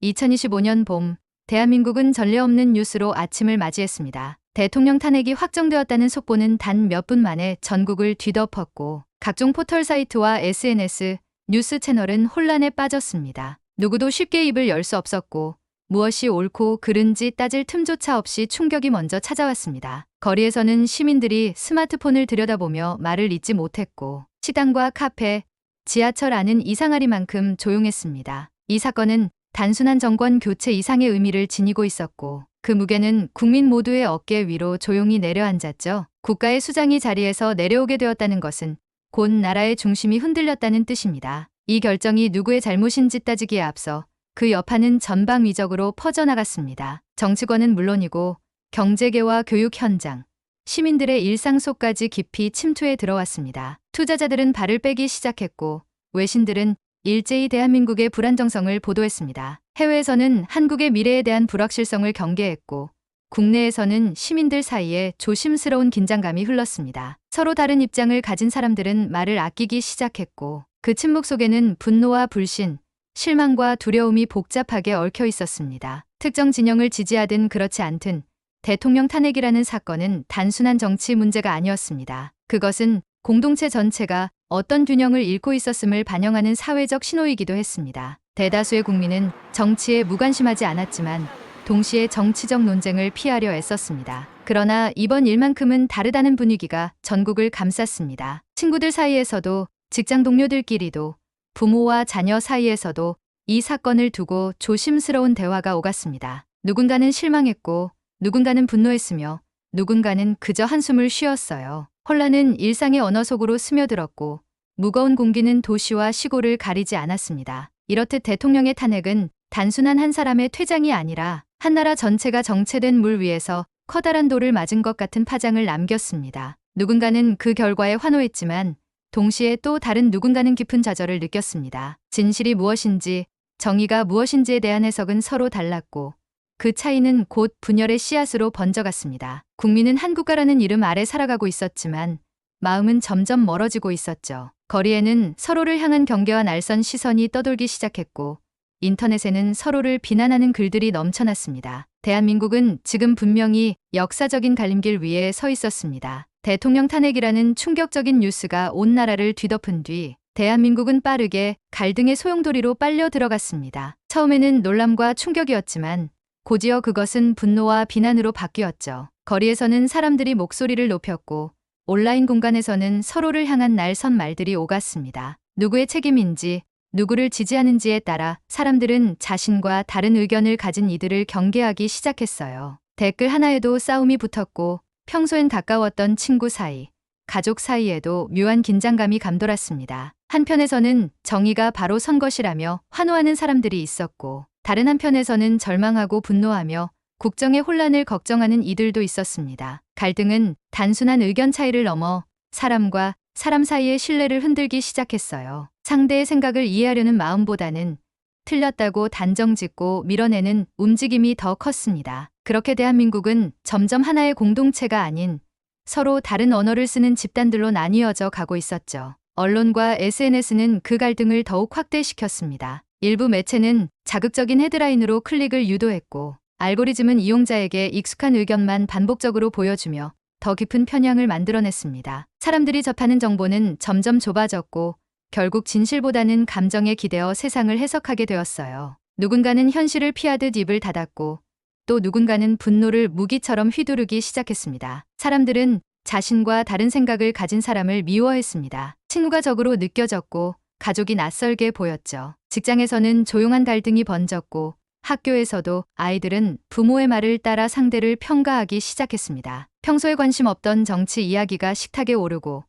2025년 봄, 대한민국은 전례 없는 뉴스로 아침을 맞이했습니다. 대통령 탄핵이 확정되었다는 속보는 단 몇 분 만에 전국을 뒤덮었고 각종 포털 사이트와 SNS, 뉴스 채널은 혼란에 빠졌습니다. 누구도 쉽게 입을 열 수 없었고 무엇이 옳고 그른지 따질 틈조차 없이 충격이 먼저 찾아왔습니다. 거리에서는 시민들이 스마트폰을 들여다보며 말을 잇지 못했고 식당과 카페, 지하철 안은 이상하리만큼 조용했습니다. 이 사건은 단순한 정권 교체 이상의 의미를 지니고 있었고 그 무게는 국민 모두의 어깨 위로 조용히 내려앉았죠. 국가의 수장이 자리에서 내려오게 되었다는 것은 곧 나라의 중심이 흔들렸다는 뜻입니다. 이 결정이 누구의 잘못인지 따지기에 앞서 그 여파는 전방위적으로 퍼져나갔습니다. 정치권은 물론이고 경제계와 교육 현장, 시민들의 일상 속까지 깊이 침투해 들어왔습니다. 투자자들은 발을 빼기 시작했고 외신들은 일제히 대한민국의 불안정성을 보도했습니다. 해외에서는 한국의 미래에 대한 불확실성을 경계했고 국내에서는 시민들 사이에 조심스러운 긴장감이 흘렀습니다. 서로 다른 입장을 가진 사람들은 말을 아끼기 시작했고 그 침묵 속에는 분노와 불신, 실망과 두려움이 복잡하게 얽혀 있었습니다. 특정 진영을 지지하든 그렇지 않든 대통령 탄핵이라는 사건은 단순한 정치 문제가 아니었습니다. 그것은 공동체 전체가 어떤 균형을 잃고 있었음을 반영하는 사회적 신호이기도 했습니다. 대다수의 국민은 정치에 무관심하지 않았지만 동시에 정치적 논쟁을 피하려 애썼습니다. 그러나 이번 일만큼은 다르다는 분위기가 전국을 감쌌습니다. 친구들 사이에서도 직장 동료들끼리도 부모와 자녀 사이에서도 이 사건을 두고 조심스러운 대화가 오갔습니다. 누군가는 실망했고 누군가는 분노했으며 누군가는 그저 한숨을 쉬었어요. 혼란은 일상의 언어 속으로 스며들었고 무거운 공기는 도시와 시골을 가리지 않았습니다. 이렇듯 대통령의 탄핵은 단순한 한 사람의 퇴장이 아니라 한 나라 전체가 정체된 물 위에서 커다란 돌을 맞은 것 같은 파장을 남겼습니다. 누군가는 그 결과에 환호했지만 동시에 또 다른 누군가는 깊은 좌절을 느꼈습니다. 진실이 무엇인지, 정의가 무엇인지에 대한 해석은 서로 달랐고 그 차이는 곧 분열의 씨앗으로 번져갔습니다. 국민은 한국가라는 이름 아래 살아가고 있었지만 마음은 점점 멀어지고 있었죠. 거리에는 서로를 향한 경계와 날선 시선이 떠돌기 시작했고 인터넷에는 서로를 비난하는 글들이 넘쳐났습니다. 대한민국은 지금 분명히 역사적인 갈림길 위에 서 있었습니다. 대통령 탄핵이라는 충격적인 뉴스가 온 나라를 뒤덮은 뒤 대한민국은 빠르게 갈등의 소용돌이로 빨려 들어갔습니다. 처음에는 놀람과 충격이었지만 곧이어 그것은 분노와 비난으로 바뀌었죠. 거리에서는 사람들이 목소리를 높였고 온라인 공간에서는 서로를 향한 날선 말들이 오갔습니다. 누구의 책임인지, 누구를 지지하는지에 따라 사람들은 자신과 다른 의견을 가진 이들을 경계하기 시작했어요. 댓글 하나에도 싸움이 붙었고 평소엔 가까웠던 친구 사이, 가족 사이에도 묘한 긴장감이 감돌았습니다. 한편에서는 정의가 바로 선 것이라며 환호하는 사람들이 있었고 다른 한편에서는 절망하고 분노하며 국정의 혼란을 걱정하는 이들도 있었습니다. 갈등은 단순한 의견 차이를 넘어 사람과 사람 사이의 신뢰를 흔들기 시작했어요. 상대의 생각을 이해하려는 마음보다는 틀렸다고 단정짓고 밀어내는 움직임이 더 컸습니다. 그렇게 대한민국은 점점 하나의 공동체가 아닌 서로 다른 언어를 쓰는 집단들로 나뉘어져 가고 있었죠. 언론과 SNS는 그 갈등을 더욱 확대시켰습니다. 일부 매체는 자극적인 헤드라인으로 클릭을 유도했고 알고리즘은 이용자에게 익숙한 의견만 반복적으로 보여주며 더 깊은 편향을 만들어냈습니다. 사람들이 접하는 정보는 점점 좁아졌고 결국 진실보다는 감정에 기대어 세상을 해석하게 되었어요. 누군가는 현실을 피하듯 입을 닫았고 또 누군가는 분노를 무기처럼 휘두르기 시작했습니다. 사람들은 자신과 다른 생각을 가진 사람을 미워했습니다. 친구가 적으로 느껴졌고 가족이 낯설게 보였죠. 직장에서는 조용한 갈등이 번졌고 학교에서도 아이들은 부모의 말을 따라 상대를 평가하기 시작했습니다. 평소에 관심 없던 정치 이야기가 식탁에 오르고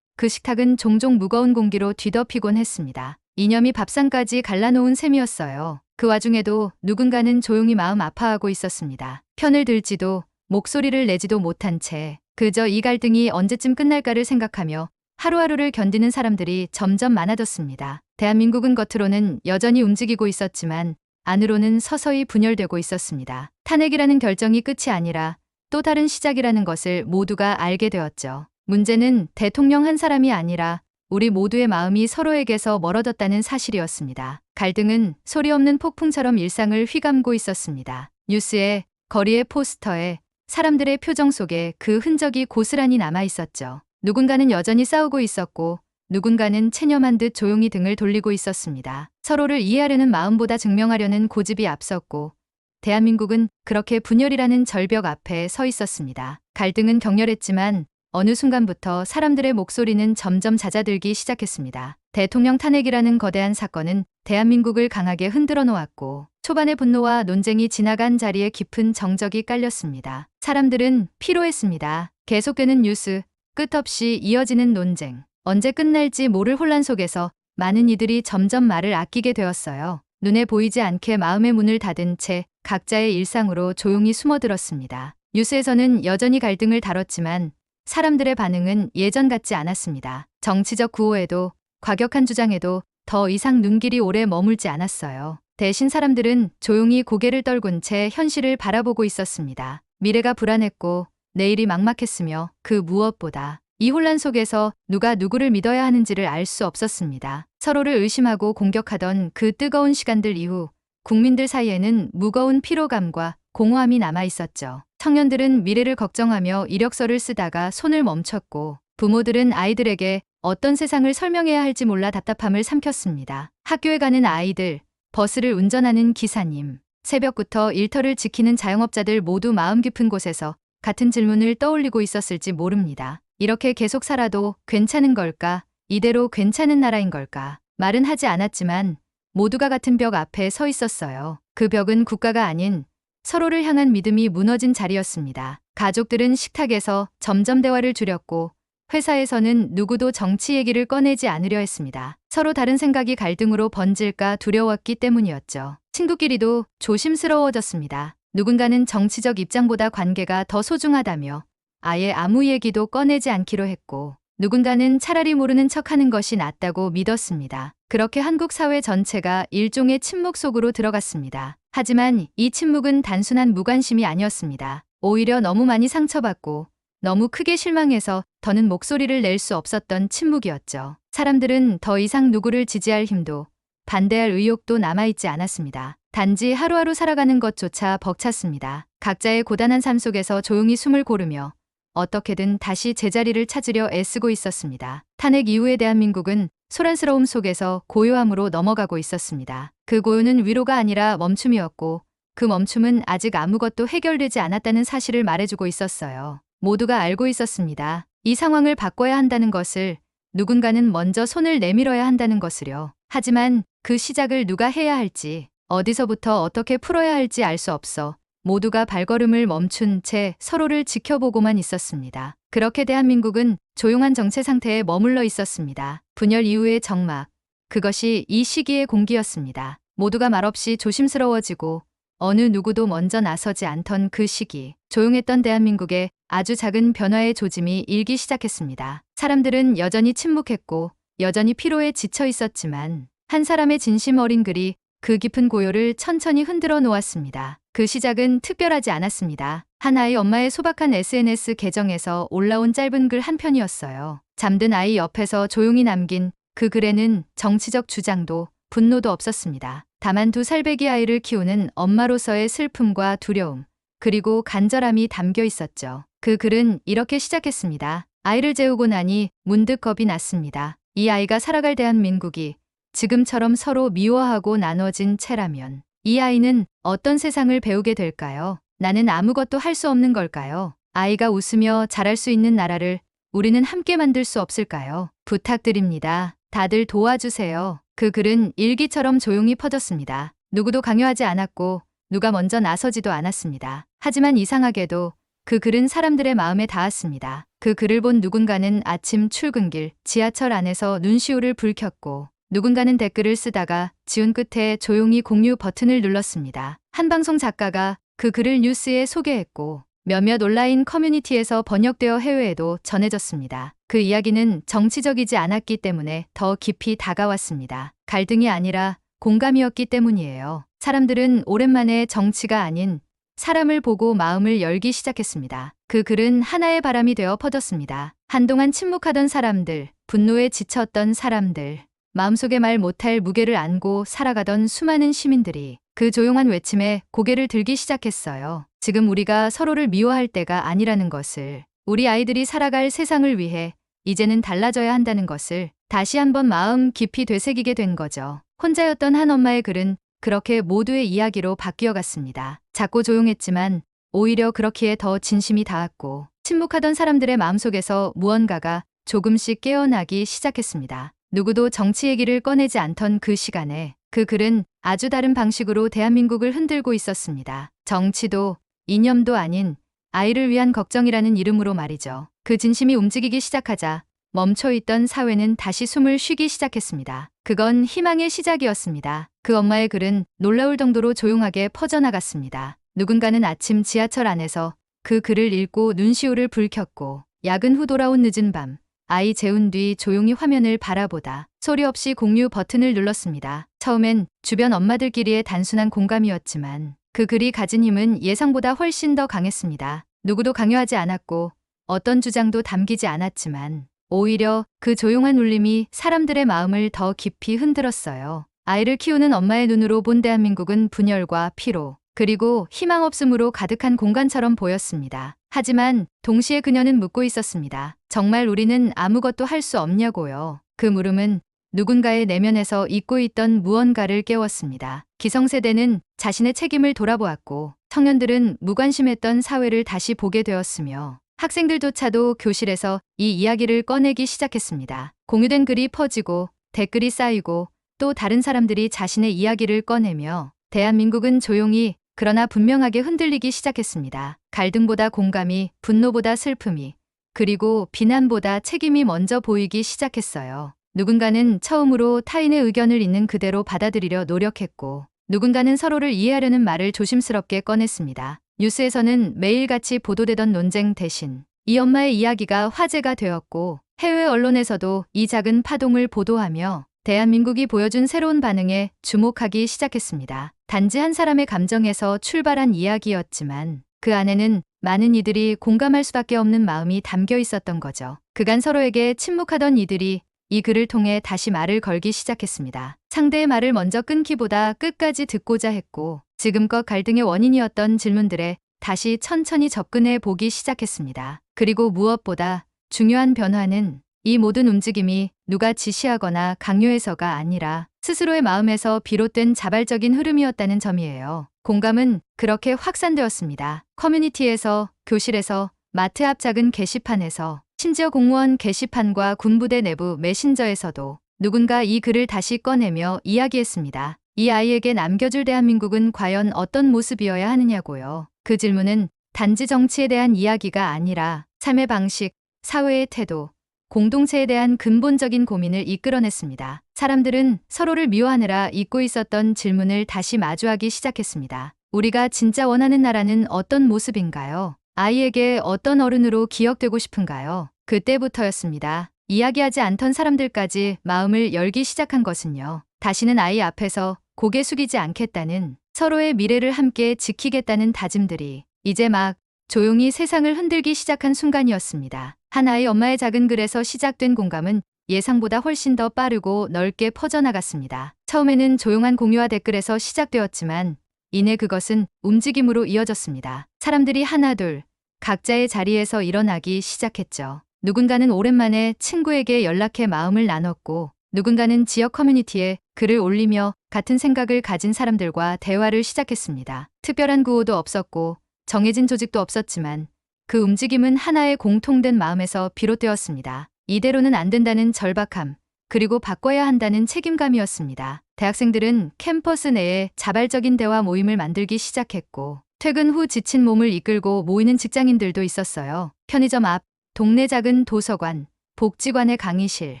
그 식탁은 종종 무거운 공기로 뒤덮이곤 했습니다. 이념이 밥상까지 갈라놓은 셈이었어요. 그 와중에도 누군가는 조용히 마음 아파하고 있었습니다. 편을 들지도 목소리를 내지도 못한 채 그저 이 갈등이 언제쯤 끝날까를 생각하며 하루하루를 견디는 사람들이 점점 많아졌습니다. 대한민국은 겉으로는 여전히 움직이고 있었지만 안으로는 서서히 분열되고 있었습니다. 탄핵이라는 결정이 끝이 아니라 또 다른 시작이라는 것을 모두가 알게 되었죠. 문제는 대통령 한 사람이 아니라 우리 모두의 마음이 서로에게서 멀어졌다는 사실이었습니다. 갈등은 소리 없는 폭풍처럼 일상을 휘감고 있었습니다. 뉴스에, 거리의 포스터에, 사람들의 표정 속에 그 흔적이 고스란히 남아 있었죠. 누군가는 여전히 싸우고 있었고 누군가는 체념한 듯 조용히 등을 돌리고 있었습니다. 서로를 이해하려는 마음보다 증명하려는 고집이 앞섰고 대한민국은 그렇게 분열이라는 절벽 앞에 서 있었습니다. 갈등은 격렬했지만 어느 순간부터 사람들의 목소리는 점점 잦아들기 시작했습니다. 대통령 탄핵이라는 거대한 사건은 대한민국을 강하게 흔들어 놓았고 초반의 분노와 논쟁이 지나간 자리에 깊은 정적이 깔렸습니다. 사람들은 피로했습니다. 계속되는 뉴스, 끝없이 이어지는 논쟁, 언제 끝날지 모를 혼란 속에서 많은 이들이 점점 말을 아끼게 되었어요. 눈에 보이지 않게 마음의 문을 닫은 채 각자의 일상으로 조용히 숨어들었습니다. 뉴스에서는 여전히 갈등을 다뤘지만 사람들의 반응은 예전 같지 않았습니다. 정치적 구호에도 과격한 주장에도 더 이상 눈길이 오래 머물지 않았어요. 대신 사람들은 조용히 고개를 떨군 채 현실을 바라보고 있었습니다. 미래가 불안했고 내일이 막막했으며 그 무엇보다 이 혼란 속에서 누가 누구를 믿어야 하는지를 알 수 없었습니다. 서로를 의심하고 공격하던 그 뜨거운 시간들 이후 국민들 사이에는 무거운 피로감과 공허함이 남아 있었죠. 청년들은 미래를 걱정하며 이력서를 쓰다가 손을 멈췄고 부모들은 아이들에게 어떤 세상을 설명해야 할지 몰라 답답함을 삼켰습니다. 학교에 가는 아이들, 버스를 운전하는 기사님, 새벽부터 일터를 지키는 자영업자들 모두 마음 깊은 곳에서 같은 질문을 떠올리고 있었을지 모릅니다. 이렇게 계속 살아도 괜찮은 걸까? 이대로 괜찮은 나라인 걸까? 말은 하지 않았지만 모두가 같은 벽 앞에 서 있었어요. 그 벽은 국가가 아닌 서로를 향한 믿음이 무너진 자리였습니다. 가족들은 식탁에서 점점 대화를 줄였고 회사에서는 누구도 정치 얘기를 꺼내지 않으려 했습니다. 서로 다른 생각이 갈등으로 번질까 두려웠기 때문이었죠. 친구끼리도 조심스러워졌습니다. 누군가는 정치적 입장보다 관계가 더 소중하다며 아예 아무 얘기도 꺼내지 않기로 했고 누군가는 차라리 모르는 척하는 것이 낫다고 믿었습니다. 그렇게 한국 사회 전체가 일종의 침묵 속으로 들어갔습니다. 하지만 이 침묵은 단순한 무관심이 아니었습니다. 오히려 너무 많이 상처받고 너무 크게 실망해서 더는 목소리를 낼 수 없었던 침묵이었죠. 사람들은 더 이상 누구를 지지할 힘도 반대할 의욕도 남아있지 않았습니다. 단지 하루하루 살아가는 것조차 벅찼습니다. 각자의 고단한 삶 속에서 조용히 숨을 고르며 어떻게든 다시 제자리를 찾으려 애쓰고 있었습니다. 탄핵 이후의 대한민국은 소란스러움 속에서 고요함으로 넘어가고 있었습니다. 그 고요는 위로가 아니라 멈춤이었고 그 멈춤은 아직 아무것도 해결되지 않았다는 사실을 말해주고 있었어요. 모두가 알고 있었습니다. 이 상황을 바꿔야 한다는 것을, 누군가는 먼저 손을 내밀어야 한다는 것을요. 하지만 그 시작을 누가 해야 할지, 어디서부터 어떻게 풀어야 할지 알 수 없어 모두가 발걸음을 멈춘 채 서로를 지켜보고만 있었습니다. 그렇게 대한민국은 조용한 정체 상태에 머물러 있었습니다. 분열 이후의 정막, 그것이 이 시기의 공기였습니다. 모두가 말없이 조심스러워지고 어느 누구도 먼저 나서지 않던 그 시기, 조용했던 대한민국에 아주 작은 변화의 조짐이 일기 시작했습니다. 사람들은 여전히 침묵했고 여전히 피로에 지쳐 있었지만 한 사람의 진심 어린 글이 그 깊은 고요를 천천히 흔들어 놓았습니다. 그 시작은 특별하지 않았습니다. 한 아이 엄마의 소박한 SNS 계정에서 올라온 짧은 글 한 편이었어요. 잠든 아이 옆에서 조용히 남긴 그 글에는 정치적 주장도 분노도 없었습니다. 다만 2살배기 아이를 키우는 엄마로서의 슬픔과 두려움, 그리고 간절함이 담겨 있었죠. 그 글은 이렇게 시작했습니다. 아이를 재우고 나니 문득 겁이 났습니다. 이 아이가 살아갈 대한민국이 지금처럼 서로 미워하고 나눠진 채라면 이 아이는 어떤 세상을 배우게 될까요? 나는 아무것도 할 수 없는 걸까요? 아이가 웃으며 자랄 수 있는 나라를 우리는 함께 만들 수 없을까요? 부탁드립니다. 다들 도와주세요. 그 글은 일기처럼 조용히 퍼졌습니다. 누구도 강요하지 않았고 누가 먼저 나서지도 않았습니다. 하지만 이상하게도 그 글은 사람들의 마음에 닿았습니다. 그 글을 본 누군가는 아침 출근길, 지하철 안에서 눈시울을 불 켰고 누군가는 댓글을 쓰다가 지운 끝에 조용히 공유 버튼을 눌렀습니다. 한 방송 작가가 그 글을 뉴스에 소개했고 몇몇 온라인 커뮤니티에서 번역되어 해외에도 전해졌습니다. 그 이야기는 정치적이지 않았기 때문에 더 깊이 다가왔습니다. 갈등이 아니라 공감이었기 때문이에요. 사람들은 오랜만에 정치가 아닌 사람을 보고 마음을 열기 시작했습니다. 그 글은 하나의 바람이 되어 퍼졌습니다. 한동안 침묵하던 사람들, 분노에 지쳤던 사람들, 마음속에 말 못할 무게를 안고 살아가던 수많은 시민들이 그 조용한 외침에 고개를 들기 시작했어요. 지금 우리가 서로를 미워할 때가 아니라는 것을, 우리 아이들이 살아갈 세상을 위해 이제는 달라져야 한다는 것을 다시 한번 마음 깊이 되새기게 된 거죠. 혼자였던 한 엄마의 글은 그렇게 모두의 이야기로 바뀌어 갔습니다. 작고 조용했지만 오히려 그렇기에 더 진심이 닿았고, 침묵하던 사람들의 마음속에서 무언가가 조금씩 깨어나기 시작했습니다. 누구도 정치 얘기를 꺼내지 않던 그 시간에 그 글은 아주 다른 방식으로 대한민국을 흔들고 있었습니다. 정치도 이념도 아닌 아이를 위한 걱정이라는 이름으로 말이죠. 그 진심이 움직이기 시작하자 멈춰있던 사회는 다시 숨을 쉬기 시작했습니다. 그건 희망의 시작이었습니다. 그 엄마의 글은 놀라울 정도로 조용하게 퍼져나갔습니다. 누군가는 아침 지하철 안에서 그 글을 읽고 눈시울을 붉혔고, 야근 후 돌아온 늦은 밤 아이 재운 뒤 조용히 화면을 바라보다 소리 없이 공유 버튼을 눌렀습니다. 처음엔 주변 엄마들끼리의 단순한 공감이었지만 그 글이 가진 힘은 예상보다 훨씬 더 강했습니다. 누구도 강요하지 않았고 어떤 주장도 담기지 않았지만 오히려 그 조용한 울림이 사람들의 마음을 더 깊이 흔들었어요. 아이를 키우는 엄마의 눈으로 본 대한민국은 분열과 피로, 그리고 희망 없음으로 가득한 공간처럼 보였습니다. 하지만 동시에 그녀는 묻고 있었습니다. 정말 우리는 아무것도 할 수 없냐고요. 그 물음은 누군가의 내면에서 잊고 있던 무언가를 깨웠습니다. 기성세대는 자신의 책임을 돌아보았고, 청년들은 무관심했던 사회를 다시 보게 되었으며, 학생들조차도 교실에서 이 이야기를 꺼내기 시작했습니다. 공유된 글이 퍼지고 댓글이 쌓이고 또 다른 사람들이 자신의 이야기를 꺼내며 대한민국은 조용히 그러나 분명하게 흔들리기 시작했습니다. 갈등보다 공감이, 분노보다 슬픔이, 그리고 비난보다 책임이 먼저 보이기 시작했어요. 누군가는 처음으로 타인의 의견을 있는 그대로 받아들이려 노력했고, 누군가는 서로를 이해하려는 말을 조심스럽게 꺼냈습니다. 뉴스에서는 매일같이 보도되던 논쟁 대신 이 엄마의 이야기가 화제가 되었고, 해외 언론에서도 이 작은 파동을 보도하며 대한민국이 보여준 새로운 반응에 주목하기 시작했습니다. 단지 한 사람의 감정에서 출발한 이야기였지만 그 안에는 많은 이들이 공감할 수밖에 없는 마음이 담겨 있었던 거죠. 그간 서로에게 침묵하던 이들이 이 글을 통해 다시 말을 걸기 시작했습니다. 상대의 말을 먼저 끊기보다 끝까지 듣고자 했고, 지금껏 갈등의 원인이었던 질문들에 다시 천천히 접근해 보기 시작했습니다. 그리고 무엇보다 중요한 변화는 이 모든 움직임이 누가 지시하거나 강요해서가 아니라 스스로의 마음에서 비롯된 자발적인 흐름이었다는 점이에요. 공감은 그렇게 확산되었습니다. 커뮤니티에서, 교실에서, 마트 앞 작은 게시판에서, 심지어 공무원 게시판과 군부대 내부 메신저에서도 누군가 이 글을 다시 꺼내며 이야기했습니다. 이 아이에게 남겨줄 대한민국은 과연 어떤 모습이어야 하느냐고요. 그 질문은 단지 정치에 대한 이야기가 아니라 삶의 방식, 사회의 태도, 공동체에 대한 근본적인 고민을 이끌어냈습니다. 사람들은 서로를 미워하느라 잊고 있었던 질문을 다시 마주하기 시작했습니다. 우리가 진짜 원하는 나라는 어떤 모습인가요? 아이에게 어떤 어른으로 기억되고 싶은가요? 그때부터였습니다. 이야기하지 않던 사람들까지 마음을 열기 시작한 것은요. 다시는 아이 앞에서 고개 숙이지 않겠다는, 서로의 미래를 함께 지키겠다는 다짐들이 이제 막 조용히 세상을 흔들기 시작한 순간이었습니다. 한 아이 엄마의 작은 글에서 시작된 공감은 예상보다 훨씬 더 빠르고 넓게 퍼져나갔습니다. 처음에는 조용한 공유와 댓글에서 시작되었지만 이내 그것은 움직임으로 이어졌습니다. 사람들이 하나둘 각자의 자리에서 일어나기 시작했죠. 누군가는 오랜만에 친구에게 연락해 마음을 나눴고, 누군가는 지역 커뮤니티에 글을 올리며 같은 생각을 가진 사람들과 대화를 시작했습니다. 특별한 구호도 없었고 정해진 조직도 없었지만 그 움직임은 하나의 공통된 마음에서 비롯되었습니다. 이대로는 안 된다는 절박함, 그리고 바꿔야 한다는 책임감이었습니다. 대학생들은 캠퍼스 내에 자발적인 대화 모임을 만들기 시작했고, 퇴근 후 지친 몸을 이끌고 모이는 직장인들도 있었어요. 편의점 앞, 동네 작은 도서관, 복지관의 강의실,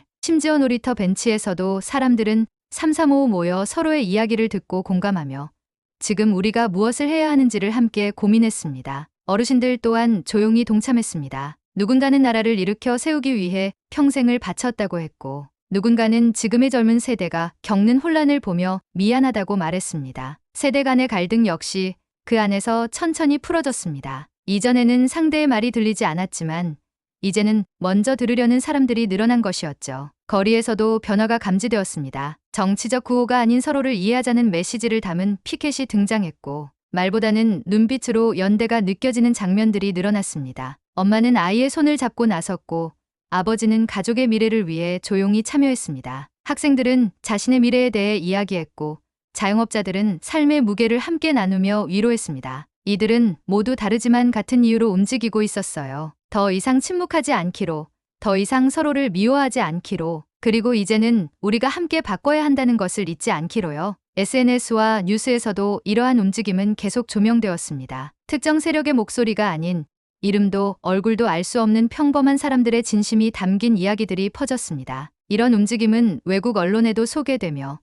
심지어 놀이터 벤치에서도 사람들은 삼삼오오 모여 서로의 이야기를 듣고 공감하며 지금 우리가 무엇을 해야 하는지를 함께 고민했습니다. 어르신들 또한 조용히 동참했습니다. 누군가는 나라를 일으켜 세우기 위해 평생을 바쳤다고 했고, 누군가는 지금의 젊은 세대가 겪는 혼란을 보며 미안하다고 말했습니다. 세대 간의 갈등 역시 그 안에서 천천히 풀어졌습니다. 이전에는 상대의 말이 들리지 않았지만 이제는 먼저 들으려는 사람들이 늘어난 것이었죠. 거리에서도 변화가 감지되었습니다. 정치적 구호가 아닌 서로를 이해하자는 메시지를 담은 피켓이 등장했고 말보다는 눈빛으로 연대가 느껴지는 장면들이 늘어났습니다. 엄마는 아이의 손을 잡고 나섰고 아버지는 가족의 미래를 위해 조용히 참여했습니다. 학생들은 자신의 미래에 대해 이야기했고 자영업자들은 삶의 무게를 함께 나누며 위로했습니다. 이들은 모두 다르지만 같은 이유로 움직이고 있었어요. 더 이상 침묵하지 않기로, 더 이상 서로를 미워하지 않기로, 그리고 이제는 우리가 함께 바꿔야 한다는 것을 잊지 않기로요. SNS와 뉴스에서도 이러한 움직임은 계속 조명되었습니다. 특정 세력의 목소리가 아닌 이름도 얼굴도 알 수 없는 평범한 사람들의 진심이 담긴 이야기들이 퍼졌습니다. 이런 움직임은 외국 언론에도 소개되며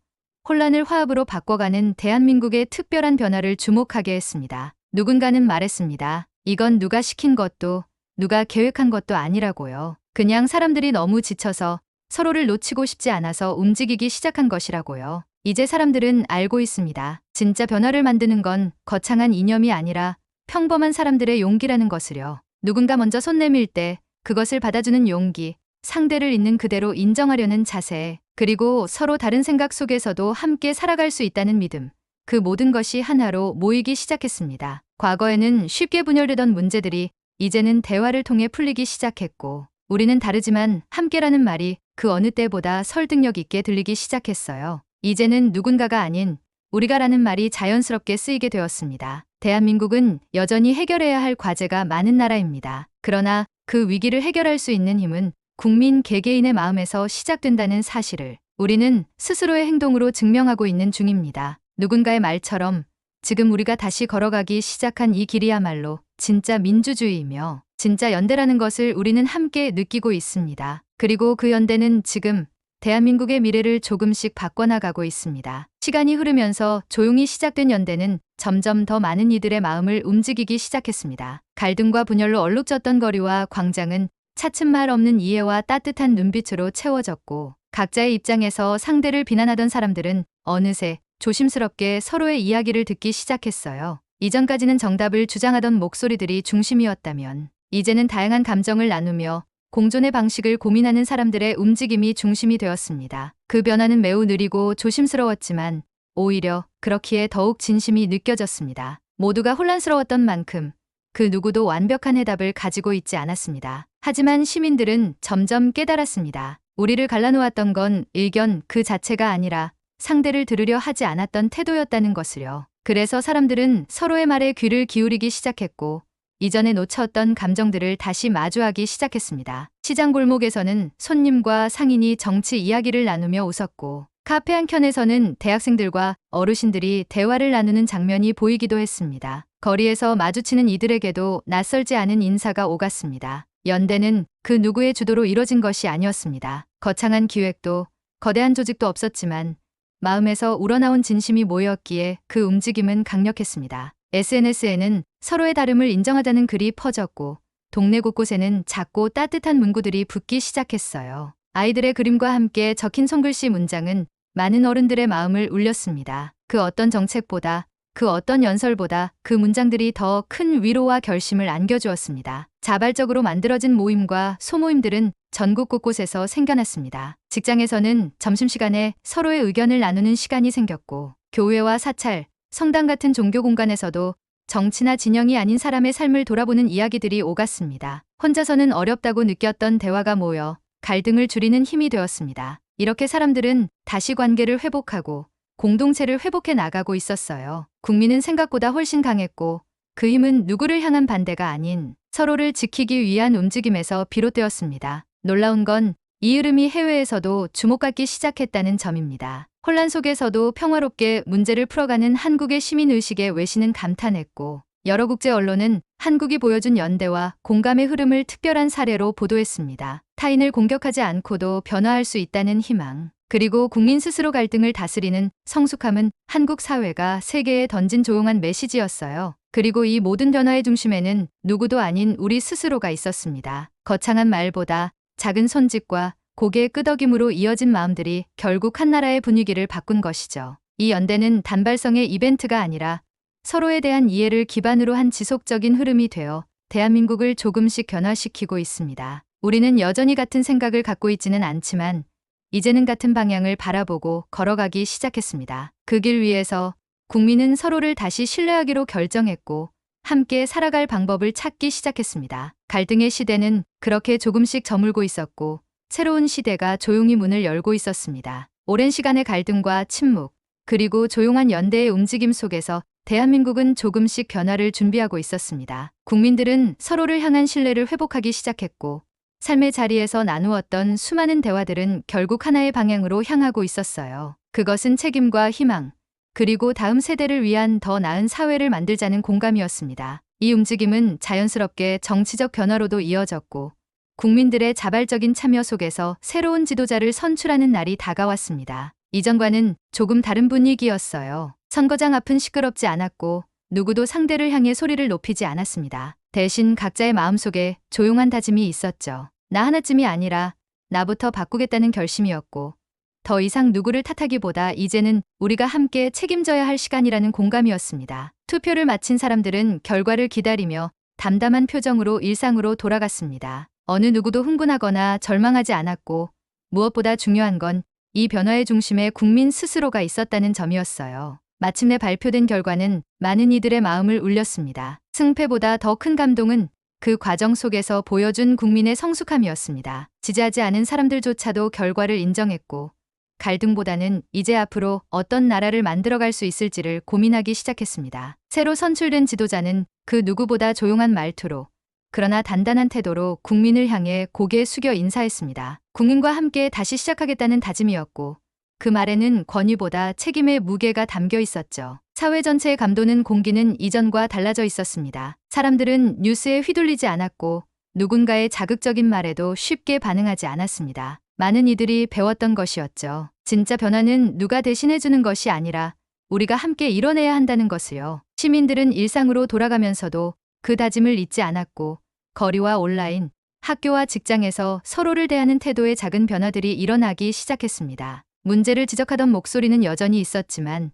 혼란을 화합으로 바꿔가는 대한민국의 특별한 변화를 주목하게 했습니다. 누군가는 말했습니다. 이건 누가 시킨 것도 누가 계획한 것도 아니라고요. 그냥 사람들이 너무 지쳐서 서로를 놓치고 싶지 않아서 움직이기 시작한 것이라고요. 이제 사람들은 알고 있습니다. 진짜 변화를 만드는 건 거창한 이념이 아니라 평범한 사람들의 용기라는 것을요. 누군가 먼저 손 내밀 때 그것을 받아주는 용기, 상대를 있는 그대로 인정하려는 자세, 그리고 서로 다른 생각 속에서도 함께 살아갈 수 있다는 믿음. 그 모든 것이 하나로 모이기 시작했습니다. 과거에는 쉽게 분열되던 문제들이 이제는 대화를 통해 풀리기 시작했고 우리는 다르지만 함께라는 말이 그 어느 때보다 설득력 있게 들리기 시작했어요. 이제는 누군가가 아닌 우리가라는 말이 자연스럽게 쓰이게 되었습니다. 대한민국은 여전히 해결해야 할 과제가 많은 나라입니다. 그러나 그 위기를 해결할 수 있는 힘은 국민 개개인의 마음에서 시작된다는 사실을 우리는 스스로의 행동으로 증명하고 있는 중입니다. 누군가의 말처럼 지금 우리가 다시 걸어가기 시작한 이 길이야말로 진짜 민주주의이며 진짜 연대라는 것을 우리는 함께 느끼고 있습니다. 그리고 그 연대는 지금 대한민국의 미래를 조금씩 바꿔나가고 있습니다. 시간이 흐르면서 조용히 시작된 연대는 점점 더 많은 이들의 마음을 움직이기 시작했습니다. 갈등과 분열로 얼룩졌던 거리와 광장은 차츰 말 없는 이해와 따뜻한 눈빛으로 채워졌고 각자의 입장에서 상대를 비난하던 사람들은 어느새 조심스럽게 서로의 이야기를 듣기 시작했어요. 이전까지는 정답을 주장하던 목소리들이 중심이었다면 이제는 다양한 감정을 나누며 공존의 방식을 고민하는 사람들의 움직임이 중심이 되었습니다. 그 변화는 매우 느리고 조심스러웠지만 오히려 그렇기에 더욱 진심이 느껴졌습니다. 모두가 혼란스러웠던 만큼 그 누구도 완벽한 해답을 가지고 있지 않았습니다. 하지만 시민들은 점점 깨달았습니다. 우리를 갈라놓았던 건 의견 그 자체가 아니라 상대를 들으려 하지 않았던 태도였다는 것을요. 그래서 사람들은 서로의 말에 귀를 기울이기 시작했고 이전에 놓쳤던 감정들을 다시 마주하기 시작했습니다. 시장 골목에서는 손님과 상인이 정치 이야기를 나누며 웃었고 카페 한켠에서는 대학생들과 어르신들이 대화를 나누는 장면이 보이기도 했습니다. 거리에서 마주치는 이들에게도 낯설지 않은 인사가 오갔습니다. 연대는 그 누구의 주도로 이뤄진 것이 아니었습니다. 거창한 기획도 거대한 조직도 없었지만 마음에서 우러나온 진심이 모였기에 그 움직임은 강력했습니다. SNS에는 서로의 다름을 인정하자는 글이 퍼졌고 동네 곳곳에는 작고 따뜻한 문구들이 붙기 시작했어요. 아이들의 그림과 함께 적힌 손글씨 문장은 많은 어른들의 마음을 울렸습니다. 그 어떤 정책보다 그 어떤 연설보다 그 문장들이 더 큰 위로와 결심을 안겨주었습니다. 자발적으로 만들어진 모임과 소모임들은 전국 곳곳에서 생겨났습니다. 직장에서는 점심시간에 서로의 의견을 나누는 시간이 생겼고 교회와 사찰, 성당 같은 종교 공간에서도 정치나 진영이 아닌 사람의 삶을 돌아보는 이야기들이 오갔습니다. 혼자서는 어렵다고 느꼈던 대화가 모여 갈등을 줄이는 힘이 되었습니다. 이렇게 사람들은 다시 관계를 회복하고 공동체를 회복해 나가고 있었어요. 국민은 생각보다 훨씬 강했고 그 힘은 누구를 향한 반대가 아닌 서로를 지키기 위한 움직임에서 비롯되었습니다. 놀라운 건 이 흐름이 해외에서도 주목받기 시작했다는 점입니다. 혼란 속에서도 평화롭게 문제를 풀어가는 한국의 시민의식에 외신은 감탄했고 여러 국제 언론은 한국이 보여준 연대와 공감의 흐름을 특별한 사례로 보도했습니다. 타인을 공격하지 않고도 변화할 수 있다는 희망, 그리고 국민 스스로 갈등을 다스리는 성숙함은 한국 사회가 세계에 던진 조용한 메시지였어요. 그리고 이 모든 변화의 중심에는 누구도 아닌 우리 스스로가 있었습니다. 거창한 말보다 작은 손짓과 고개 끄덕임으로 이어진 마음들이 결국 한 나라의 분위기를 바꾼 것이죠. 이 연대는 단발성의 이벤트가 아니라 서로에 대한 이해를 기반으로 한 지속적인 흐름이 되어 대한민국을 조금씩 변화시키고 있습니다. 우리는 여전히 같은 생각을 갖고 있지는 않지만 이제는 같은 방향을 바라보고 걸어가기 시작했습니다. 그 길 위에서 국민은 서로를 다시 신뢰하기로 결정했고 함께 살아갈 방법을 찾기 시작했습니다. 갈등의 시대는 그렇게 조금씩 저물고 있었고 새로운 시대가 조용히 문을 열고 있었습니다. 오랜 시간의 갈등과 침묵, 그리고 조용한 연대의 움직임 속에서 대한민국은 조금씩 변화를 준비하고 있었습니다. 국민들은 서로를 향한 신뢰를 회복하기 시작했고 삶의 자리에서 나누었던 수많은 대화들은 결국 하나의 방향으로 향하고 있었어요. 그것은 책임과 희망, 그리고 다음 세대를 위한 더 나은 사회를 만들자는 공감이었습니다. 이 움직임은 자연스럽게 정치적 변화로도 이어졌고 국민들의 자발적인 참여 속에서 새로운 지도자를 선출하는 날이 다가왔습니다. 이전과는 조금 다른 분위기였어요. 선거장 앞은 시끄럽지 않았고 누구도 상대를 향해 소리를 높이지 않았습니다. 대신 각자의 마음속에 조용한 다짐이 있었죠. 나 하나쯤이 아니라 나부터 바꾸겠다는 결심이었고 더 이상 누구를 탓하기보다 이제는 우리가 함께 책임져야 할 시간이라는 공감이었습니다. 투표를 마친 사람들은 결과를 기다리며 담담한 표정으로 일상으로 돌아갔습니다. 어느 누구도 흥분하거나 절망하지 않았고 무엇보다 중요한 건 이 변화의 중심에 국민 스스로가 있었다는 점이었어요. 마침내 발표된 결과는 많은 이들의 마음을 울렸습니다. 승패보다 더 큰 감동은 그 과정 속에서 보여준 국민의 성숙함이었습니다. 지지하지 않은 사람들조차도 결과를 인정했고 갈등보다는 이제 앞으로 어떤 나라를 만들어갈 수 있을지를 고민하기 시작했습니다. 새로 선출된 지도자는 그 누구보다 조용한 말투로 그러나 단단한 태도로 국민을 향해 고개 숙여 인사했습니다. 국민과 함께 다시 시작하겠다는 다짐이었고 그 말에는 권위보다 책임의 무게가 담겨 있었죠. 사회 전체의 감도는 공기는 이전과 달라져 있었습니다. 사람들은 뉴스에 휘둘리지 않았고 누군가의 자극적인 말에도 쉽게 반응하지 않았습니다. 많은 이들이 배웠던 것이었죠. 진짜 변화는 누가 대신해주는 것이 아니라 우리가 함께 이뤄내야 한다는 것을요. 시민들은 일상으로 돌아가면서도 그 다짐을 잊지 않았고 거리와 온라인, 학교와 직장에서 서로를 대하는 태도의 작은 변화들이 일어나기 시작했습니다. 문제를 지적하던 목소리는 여전히 있었지만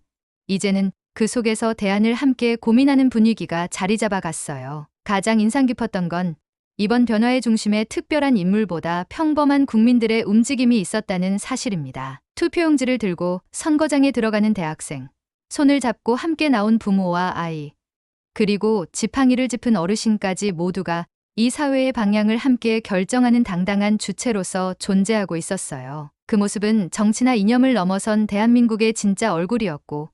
이제는 그 속에서 대안을 함께 고민하는 분위기가 자리 잡아갔어요. 가장 인상 깊었던 건 이번 변화의 중심에 특별한 인물보다 평범한 국민들의 움직임이 있었다는 사실입니다. 투표용지를 들고 선거장에 들어가는 대학생, 손을 잡고 함께 나온 부모와 아이, 그리고 지팡이를 짚은 어르신까지 모두가 이 사회의 방향을 함께 결정하는 당당한 주체로서 존재하고 있었어요. 그 모습은 정치나 이념을 넘어선 대한민국의 진짜 얼굴이었고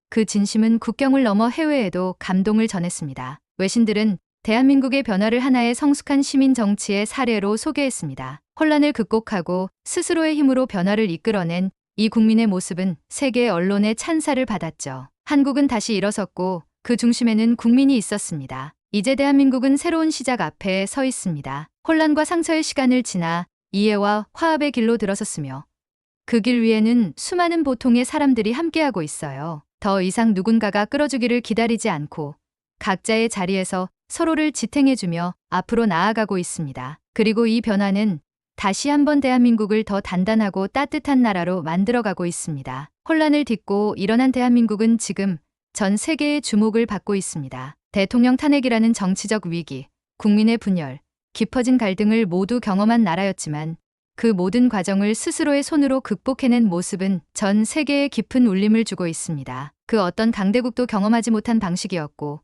그 진심은 국경을 넘어 해외에도 감동을 전했습니다. 외신들은 대한민국의 변화를 하나의 성숙한 시민 정치의 사례로 소개했습니다. 혼란을 극복하고 스스로의 힘으로 변화를 이끌어낸 이 국민의 모습은 세계 언론의 찬사를 받았죠. 한국은 다시 일어섰고 그 중심에는 국민이 있었습니다. 이제 대한민국은 새로운 시작 앞에 서 있습니다. 혼란과 상처의 시간을 지나 이해와 화합의 길로 들어섰으며 그 길 위에는 수많은 보통의 사람들이 함께하고 있어요. 더 이상 누군가가 끌어주기를 기다리지 않고 각자의 자리에서 서로를 지탱해주며 앞으로 나아가고 있습니다. 그리고 이 변화는 다시 한번 대한민국을 더 단단하고 따뜻한 나라로 만들어가고 있습니다. 혼란을 딛고 일어난 대한민국은 지금 전 세계의 주목을 받고 있습니다. 대통령 탄핵이라는 정치적 위기, 국민의 분열, 깊어진 갈등을 모두 경험한 나라였지만 그 모든 과정을 스스로의 손으로 극복해낸 모습은 전 세계에 깊은 울림을 주고 있습니다. 그 어떤 강대국도 경험하지 못한 방식이었고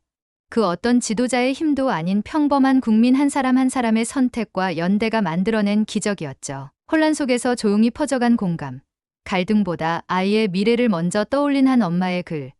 그 어떤 지도자의 힘도 아닌 평범한 국민 한 사람 한 사람의 선택과 연대가 만들어낸 기적이었죠. 혼란 속에서 조용히 퍼져간 공감, 갈등보다 아이의 미래를 먼저 떠올린 한 엄마의 글,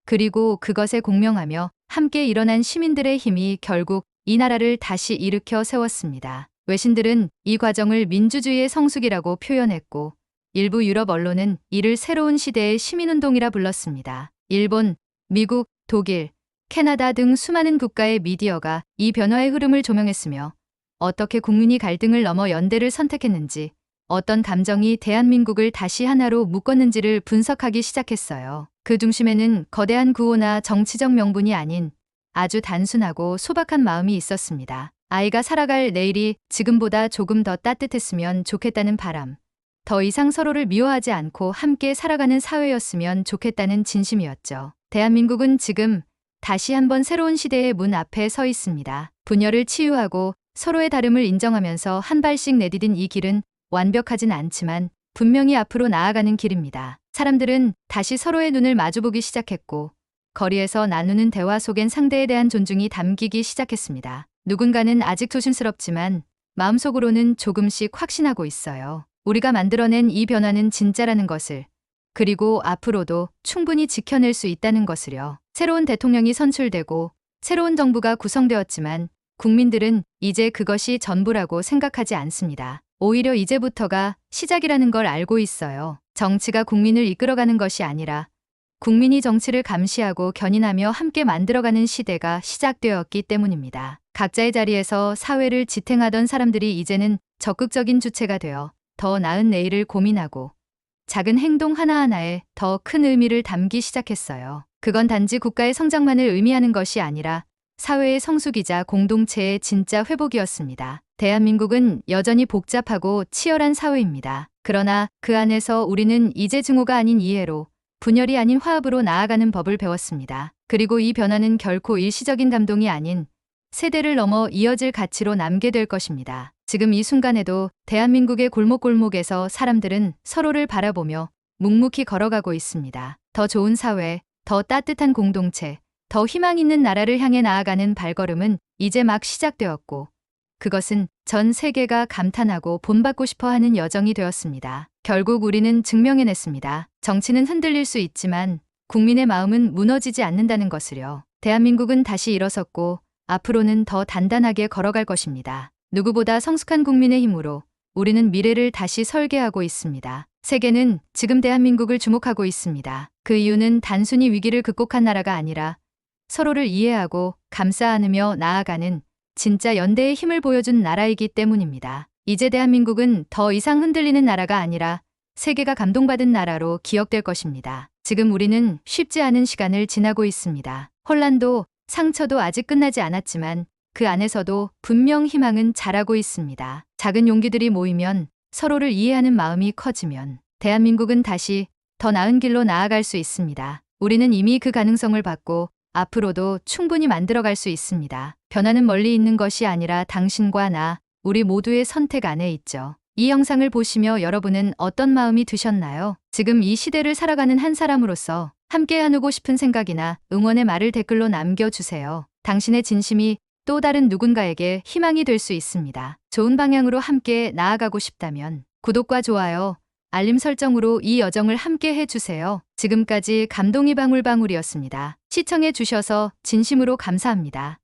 그리고 그것에 공명하며 함께 일어난 시민들의 힘이 결국 이 나라를 다시 일으켜 세웠습니다. 외신들은 이 과정을 민주주의의 성숙이라고 표현했고 일부 유럽 언론은 이를 새로운 시대의 시민운동이라 불렀습니다. 일본, 미국, 독일, 캐나다 등 수많은 국가의 미디어가 이 변화의 흐름을 조명했으며 어떻게 국민이 갈등을 넘어 연대를 선택했는지, 어떤 감정이 대한민국을 다시 하나로 묶었는지를 분석하기 시작했어요. 그 중심에는 거대한 구호나 정치적 명분이 아닌 아주 단순하고 소박한 마음이 있었습니다. 아이가 살아갈 내일이 지금보다 조금 더 따뜻했으면 좋겠다는 바람, 더 이상 서로를 미워하지 않고 함께 살아가는 사회였으면 좋겠다는 진심이었죠. 대한민국은 지금 다시 한번 새로운 시대의 문 앞에 서 있습니다. 분열을 치유하고 서로의 다름을 인정하면서 한 발씩 내디딘 이 길은 완벽하진 않지만 분명히 앞으로 나아가는 길입니다. 사람들은 다시 서로의 눈을 마주보기 시작했고 거리에서 나누는 대화 속엔 상대에 대한 존중이 담기기 시작했습니다. 누군가는 아직 조심스럽지만 마음속으로는 조금씩 확신하고 있어요. 우리가 만들어낸 이 변화는 진짜라는 것을, 그리고 앞으로도 충분히 지켜낼 수 있다는 것을요. 새로운 대통령이 선출되고 새로운 정부가 구성되었지만 국민들은 이제 그것이 전부라고 생각하지 않습니다. 오히려 이제부터가 시작이라는 걸 알고 있어요. 정치가 국민을 이끌어가는 것이 아니라 국민이 정치를 감시하고 견인하며 함께 만들어가는 시대가 시작되었기 때문입니다. 각자의 자리에서 사회를 지탱하던 사람들이 이제는 적극적인 주체가 되어 더 나은 내일을 고민하고 작은 행동 하나하나에 더 큰 의미를 담기 시작했어요. 그건 단지 국가의 성장만을 의미하는 것이 아니라 사회의 성숙이자 공동체의 진짜 회복이었습니다. 대한민국은 여전히 복잡하고 치열한 사회입니다. 그러나 그 안에서 우리는 이제 증오가 아닌 이해로, 분열이 아닌 화합으로 나아가는 법을 배웠습니다. 그리고 이 변화는 결코 일시적인 감동이 아닌 세대를 넘어 이어질 가치로 남게 될 것입니다. 지금 이 순간에도 대한민국의 골목골목에서 사람들은 서로를 바라보며 묵묵히 걸어가고 있습니다. 더 좋은 사회, 더 따뜻한 공동체, 더 희망 있는 나라를 향해 나아가는 발걸음은 이제 막 시작되었고 그것은 전 세계가 감탄하고 본받고 싶어 하는 여정이 되었습니다. 결국 우리는 증명해냈습니다. 정치는 흔들릴 수 있지만 국민의 마음은 무너지지 않는다는 것을요. 대한민국은 다시 일어섰고 앞으로는 더 단단하게 걸어갈 것입니다. 누구보다 성숙한 국민의 힘으로 우리는 미래를 다시 설계하고 있습니다. 세계는 지금 대한민국을 주목하고 있습니다. 그 이유는 단순히 위기를 극복한 나라가 아니라 서로를 이해하고 감싸 안으며 나아가는 진짜 연대의 힘을 보여준 나라이기 때문입니다. 이제 대한민국은 더 이상 흔들리는 나라가 아니라 세계가 감동받은 나라로 기억될 것입니다. 지금 우리는 쉽지 않은 시간을 지나고 있습니다. 혼란도 상처도 아직 끝나지 않았지만 그 안에서도 분명 희망은 자라고 있습니다. 작은 용기들이 모이면, 서로를 이해하는 마음이 커지면 대한민국은 다시 더 나은 길로 나아갈 수 있습니다. 우리는 이미 그 가능성을 받고 앞으로도 충분히 만들어갈 수 있습니다. 변화는 멀리 있는 것이 아니라 당신과 나, 우리 모두의 선택 안에 있죠. 이 영상을 보시며 여러분은 어떤 마음이 드셨나요? 지금 이 시대를 살아가는 한 사람으로서 함께 나누고 싶은 생각이나 응원의 말을 댓글로 남겨주세요. 당신의 진심이 또 다른 누군가에게 희망이 될 수 있습니다. 좋은 방향으로 함께 나아가고 싶다면 구독과 좋아요, 알림 설정으로 이 여정을 함께 해주세요. 지금까지 감동이 방울방울이었습니다. 시청해 주셔서 진심으로 감사합니다.